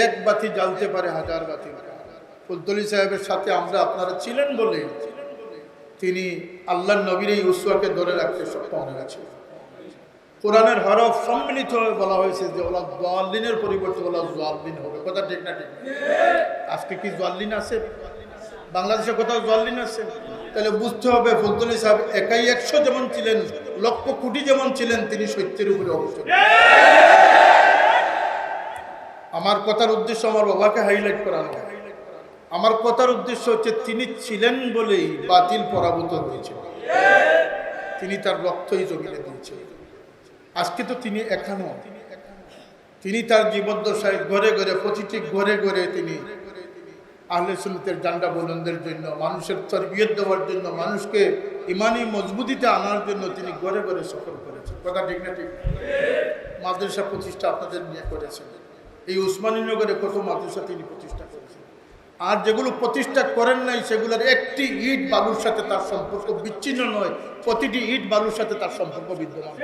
এক বাতি জ্বালতে পারে হাজার বাতি। ফুলতলি সাহেবের সাথে আমরা আপনারা ছিলেন বলে তিনি আল্লাহর নবীর এই উসওয়াকে ধরে রাখতে সক্ষম হয়েছে। কোরআনের হরফ সম্মিলিত হয়ে বলা হয়েছে যে ওলা যালিনের পরিবর্তে ওলা যালিন হবে। কথা ঠিক না? ঠিক। আজকে কি যালিন আছে বাংলাদেশে? কোথাও যালিন আছে? তাহলে বুঝতে হবে ফুলতলি সাহেব একাই 100 যেমন ছিলেন, লক্ষ কোটি যেমন ছিলেন, তিনি সত্যের উপরে অবস্থিত। আমার কথার উদ্দেশ্য আমার বাবাকে হাইলাইট করানো। আমার কথার উদ্দেশ্য হচ্ছে তিনি ছিলেন বলেই বাতিল পরাভূত হয়েছে। তিনি তার রক্তই জমিনে দিয়েছেন। আজকে তো তিনি এখানো, তিনি তার জীবদ্দশায় ঘরে ঘরে, প্রতিটি ঘরে ঘরে তিনি আহলে সুন্নাতের জান্ডা বুলন্দের জন্য, মানুষের তরবিয়ত দেওয়ার জন্য, মানুষকে ইমানি মজবুতিতে আনার জন্য তিনি ঘরে ঘরে সফর করেছেন। কথা ঠিক না? ঠিক। মাদ্রাসা প্রতিষ্ঠা আপনাদের নিয়ে করেছেন। এই উসমানীনগরে কত মাদ্রাসা তিনি প্রতিষ্ঠা করেছেন। আর যেগুলো প্রতিষ্ঠা করেন নাই সেগুলোর একটি ইট বালুর সাথে তার সম্পর্ক বিচ্ছিন্ন নয়, প্রতিটি ইট বালুর সাথে তার সম্পর্ক বিদ্যমান।